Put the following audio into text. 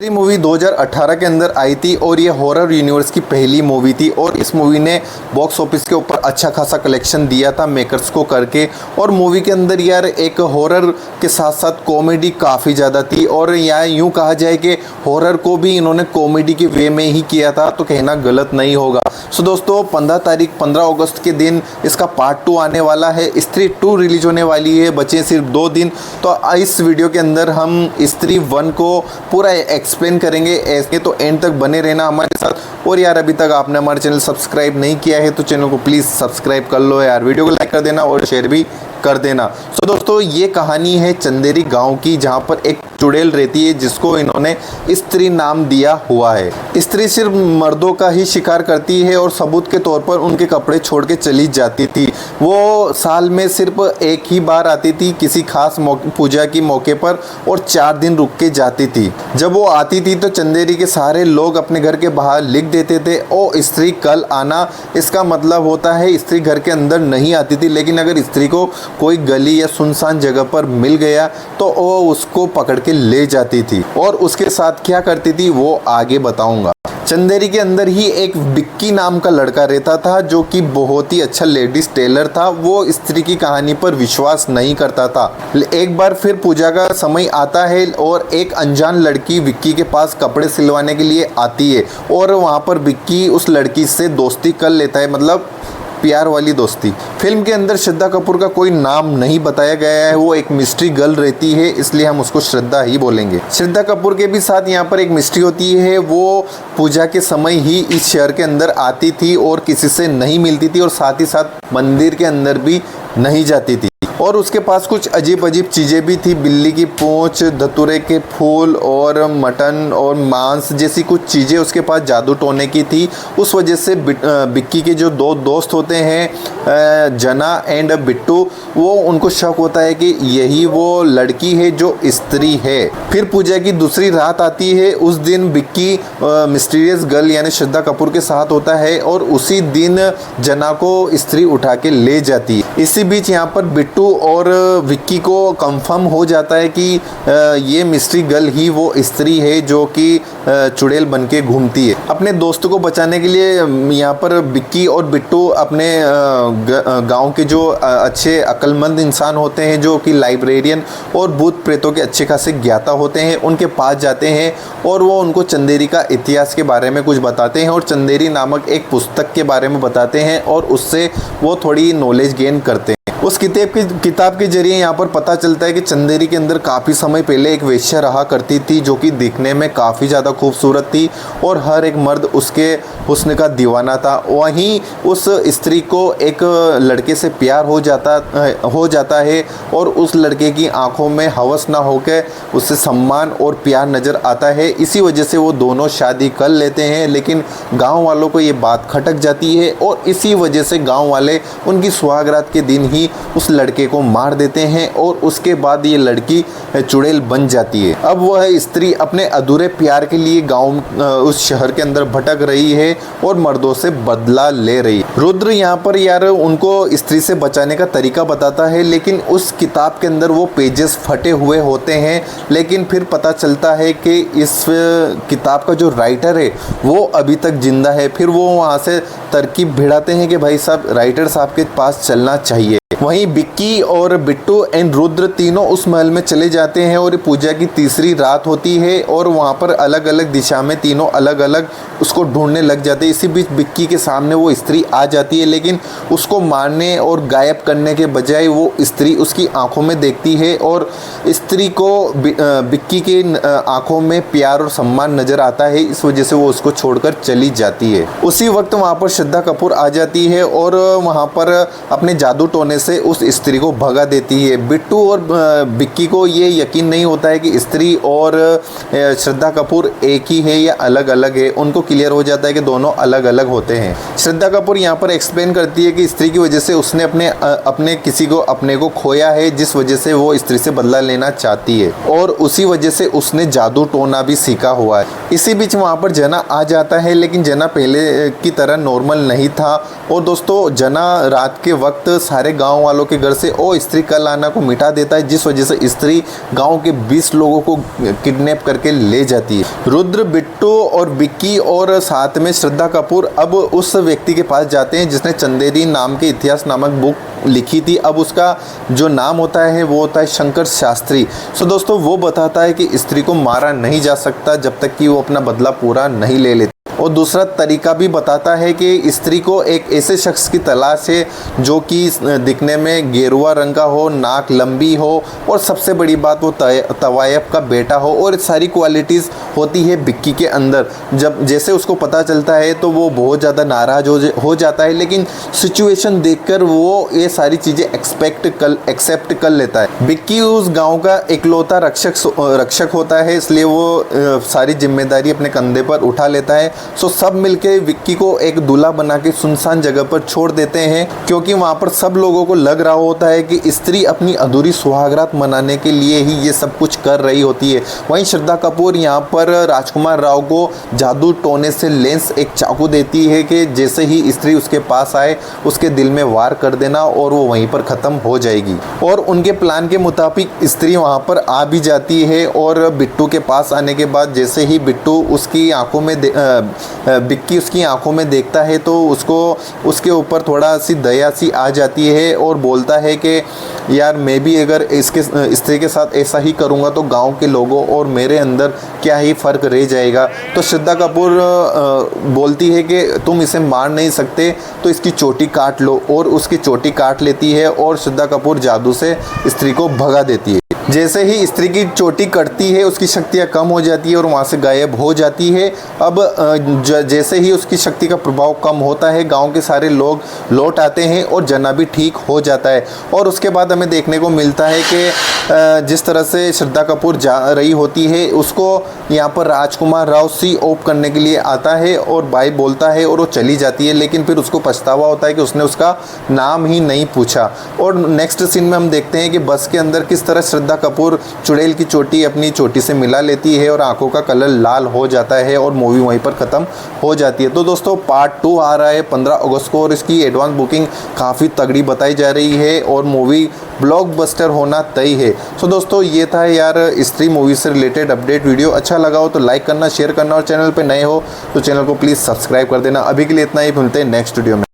ये मूवी 2018 के अंदर आई थी और ये हॉरर यूनिवर्स की पहली मूवी थी और इस मूवी ने बॉक्स ऑफिस के ऊपर अच्छा खासा कलेक्शन दिया था मेकर्स को करके। और मूवी के अंदर यार एक हॉरर के साथ साथ कॉमेडी काफ़ी ज़्यादा थी और यहाँ यूँ कहा जाए कि हॉरर को भी इन्होंने कॉमेडी के वे में ही किया था, तो कहना गलत नहीं होगा। सो दोस्तों 15 अगस्त के दिन इसका पार्ट 2 आने वाला है। स्त्री 2 रिलीज होने वाली है, बचे सिर्फ 2 दिन। तो इस वीडियो के अंदर हम स्त्री 1 को पूरा एक्सप्लेन करेंगे, ऐसे तो एंड तक बने रहना हमारे साथ। और यार अभी तक आपने हमारा चैनल सब्सक्राइब नहीं किया है तो चैनल को प्लीज़ सब्सक्राइब कर लो यार, वीडियो को लाइक कर देना और शेयर भी कर देना। सो दोस्तों ये कहानी है चंदेरी गांव की, जहां पर एक चुड़ैल रहती है जिसको इन्होंने स्त्री नाम दिया हुआ है। स्त्री सिर्फ मर्दों का ही शिकार करती है और सबूत के तौर पर उनके कपड़े छोड़ के चली जाती थी। वो साल में सिर्फ एक ही बार आती थी किसी खास पूजा की मौके पर और 4 दिन रुक के जाती थी। जब वो आती थी तो चंदेरी के सारे लोग अपने घर के बाहर लिख देते थे ओ स्त्री कल आना। इसका मतलब होता है स्त्री घर के अंदर नहीं आती थी, लेकिन अगर स्त्री को कोई गली या सुनसान जगह पर मिल गया तो वो उसको पकड़ के ले जाती थी। और उसके साथ क्या करती थी वो आगे बताऊंगा। चंदेरी के अंदर ही एक बिक्की नाम का लड़का रहता था जो कि बहुत ही अच्छा लेडीज टेलर था। वो स्त्री की कहानी पर विश्वास नहीं करता था। एक बार फिर पूजा का समय आता है और एक अनजान लड़की विक्की के पास कपड़े सिलवाने के लिए आती है और वहाँ पर विक्की उस लड़की से दोस्ती कर लेता है, मतलब प्यार वाली दोस्ती। फिल्म के अंदर श्रद्धा कपूर का कोई नाम नहीं बताया गया है, वो एक मिस्ट्री गर्ल रहती है, इसलिए हम उसको श्रद्धा ही बोलेंगे। श्रद्धा कपूर के भी साथ यहाँ पर एक मिस्ट्री होती है। वो पूजा के समय ही इस शहर के अंदर आती थी और किसी से नहीं मिलती थी और साथ ही साथ मंदिर के अंदर भी नहीं जाती थी। और उसके पास कुछ अजीब अजीब चीज़ें भी थी, बिल्ली की पूंछ, धतूरे के फूल और मटन और मांस जैसी कुछ चीज़ें उसके पास जादू टोने की थी। उस वजह से बिक्की के जो 2 दोस्त होते हैं जना एंड बिट्टू, वो उनको शक होता है कि यही वो लड़की है जो स्त्री है। फिर पूजा की दूसरी रात आती है। उस दिन बिक्की मिस्टीरियस गर्ल यानी श्रद्धा कपूर के साथ होता है और उसी दिन जना को स्त्री उठा के ले जाती है। इसी बीच यहाँ पर बिट्टू और विक्की को कंफर्म हो जाता है कि ये मिस्ट्री गर्ल ही वो स्त्री है जो कि चुड़ैल बन के घूमती है। अपने दोस्त को बचाने के लिए यहाँ पर विक्की और बिट्टू अपने गांव के जो अच्छे अक्लमंद इंसान होते हैं जो कि लाइब्रेरियन और भूत प्रेतों के अच्छे खासे ज्ञाता होते हैं, उनके पास जाते हैं और वो उनको चंदेरी का इतिहास के बारे में कुछ बताते हैं और चंदेरी नामक एक पुस्तक के बारे में बताते हैं और उससे वो थोड़ी नॉलेज गेन करते हैं। उस किताब के जरिए यहाँ पर पता चलता है कि चंदेरी के अंदर काफ़ी समय पहले एक वेश्या रहा करती थी जो कि दिखने में काफ़ी ज़्यादा खूबसूरत थी और हर एक मर्द उसके हुस्न का दीवाना था। वहीं उस स्त्री को एक लड़के से प्यार हो जाता है और उस लड़के की आंखों में हवस ना होकर उससे सम्मान और प्यार नज़र आता है। इसी वजह से वो दोनों शादी कर लेते हैं, लेकिन गाँव वालों को ये बात खटक जाती है और इसी वजह से गाँव वाले उनकी सुहागरात के दिन ही उस लड़के को मार देते हैं और उसके बाद ये लड़की चुड़ैल बन जाती है। अब वह स्त्री अपने अधूरे प्यार के लिए गांव उस शहर के अंदर भटक रही है और मर्दों से बदला ले रही है। रुद्र यहाँ पर यार उनको स्त्री से बचाने का तरीका बताता है, लेकिन उस किताब के अंदर वो पेजेस फटे हुए होते हैं। लेकिन फिर पता चलता है कि इस किताब का जो राइटर है वो अभी तक जिंदा है। फिर वो वहाँ से तरकीब भिड़ाते हैं कि भाई साहब राइटर साहब के पास चलना चाहिए। वहीं बिक्की और बिट्टू एंड रुद्र तीनों उस महल में चले जाते हैं और पूजा की तीसरी रात होती है और वहाँ पर अलग अलग दिशा में तीनों अलग अलग उसको ढूंढने लग जाते हैं। इसी बीच बिक्की के सामने वो स्त्री आ जाती है, लेकिन उसको मारने और गायब करने के बजाय वो स्त्री उसकी आंखों में देखती है और स्त्री को बिक्की के आंखों में प्यार और सम्मान नजर आता है। इस वजह से वो उसको छोड़कर चली जाती है। उसी वक्त वहाँ पर श्रद्धा कपूर आ जाती है और वहाँ पर अपने जादू टोने से उस स्त्री को भगा देती है। बिट्टू और बिक्की को ये यकीन नहीं होता है कि स्त्री और श्रद्धा कपूर एक ही है या अलग अलग है। उनको क्लियर हो जाता है कि दोनों अलग अलग होते हैं। श्रद्धा कपूर यहाँ पर एक्सप्लेन करती है कि स्त्री की वजह से उसने अपने को खोया है, जिस वजह से वो स्त्री से बदला लेना चाहती है और उसी वजह से उसने जादू टोना भी सीखा हुआ है। इसी बीच वहाँ पर जना आ जाता है, लेकिन जना पहले की तरह नॉर्मल नहीं था। और दोस्तों जना रात के वक्त सारे गाँव गांव वालों के घर से और स्त्री कल आना को मिटा देता है, जिस वजह से स्त्री गांव के 20 लोगों को किडनैप करके ले जाती है। रुद्र, बिट्टू और विक्की और साथ में श्रद्धा कपूर अब उस व्यक्ति के पास जाते हैं जिसने चंदेरी नाम के इतिहास नामक बुक लिखी थी। अब उसका जो नाम होता है वो होता है शंकर शास्त्री। सो दोस्तों, वो बताता है कि स्त्री को मारा नहीं जा सकता जब तक कि वो अपना बदला पूरा नहीं ले लेती। और दूसरा तरीका भी बताता है कि स्त्री को एक ऐसे शख्स की तलाश है जो कि दिखने में गेरुआ रंग का हो, नाक लंबी हो और सबसे बड़ी बात वो तवायब का बेटा हो। और सारी क्वालिटीज़ होती है विक्की के अंदर। जब जैसे उसको पता चलता है तो वो बहुत ज़्यादा नाराज़ हो जाता है, लेकिन सिचुएशन देखकर वो ये सारी चीज़ें एक्सेप्ट कर लेता है। विक्की उस गाँव का इकलौता रक्षक होता है, इसलिए वो सारी जिम्मेदारी अपने कंधे पर उठा लेता है। सो सब मिलके विक्की को एक दूल्हा बना के सुनसान जगह पर छोड़ देते हैं, क्योंकि वहाँ पर सब लोगों को लग रहा होता है कि स्त्री अपनी अधूरी सुहागरात मनाने के लिए ही ये सब कुछ कर रही होती है। वहीं श्रद्धा कपूर यहाँ पर राजकुमार राव को जादू टोने से लेंस एक चाकू देती है कि जैसे ही स्त्री उसके पास आए उसके दिल में वार कर देना और वो वहीं पर ख़त्म हो जाएगी। और उनके प्लान के मुताबिक स्त्री वहाँ पर आ भी जाती है और बिट्टू के पास आने के बाद जैसे ही बिट्टू उसकी आंखों में विक्की उसकी आंखों में देखता है तो उसको उसके ऊपर थोड़ा सी दया सी आ जाती है और बोलता है कि यार मैं भी अगर इसके स्त्री के साथ ऐसा ही करूँगा तो गांव के लोगों और मेरे अंदर क्या ही फ़र्क रह जाएगा। तो श्रद्धा कपूर बोलती है कि तुम इसे मार नहीं सकते तो इसकी चोटी काट लो, और उसकी चोटी काट लेती है और श्रद्धा कपूर जादू से स्त्री को भगा देती है। जैसे ही स्त्री की चोटी कटती है उसकी शक्तियाँ कम हो जाती है और वहाँ से गायब हो जाती है। अब जैसे ही उसकी शक्ति का प्रभाव कम होता है गांव के सारे लोग लौट आते हैं और जना भी ठीक हो जाता है। और उसके बाद हमें देखने को मिलता है कि जिस तरह से श्रद्धा कपूर जा रही होती है उसको यहाँ पर राजकुमार राव सी ऑफ करने के लिए आता है और बाई बोलता है और वो चली जाती है, लेकिन फिर उसको पछतावा होता है कि उसने उसका नाम ही नहीं पूछा। और नेक्स्ट सीन में हम देखते हैं कि बस के अंदर किस तरह श्रद्धा कपूर चुड़ैल की चोटी अपनी चोटी से मिला लेती है और आंखों का कलर लाल हो जाता है और मूवी वहीं पर ख़त्म हो जाती है। तो दोस्तों, पार्ट 2 आ रहा है 15 अगस्त को और इसकी एडवांस बुकिंग काफ़ी तगड़ी बताई जा रही है और मूवी ब्लॉकबस्टर होना तय है। सो दोस्तों, ये था यार स्त्री मूवी से रिलेटेड अपडेट वीडियो। अच्छा लगा हो तो लाइक करना, शेयर करना और चैनल पे नए हो तो चैनल को प्लीज़ सब्सक्राइब कर देना। अभी के लिए इतना ही, मिलते हैं नेक्स्ट वीडियो में।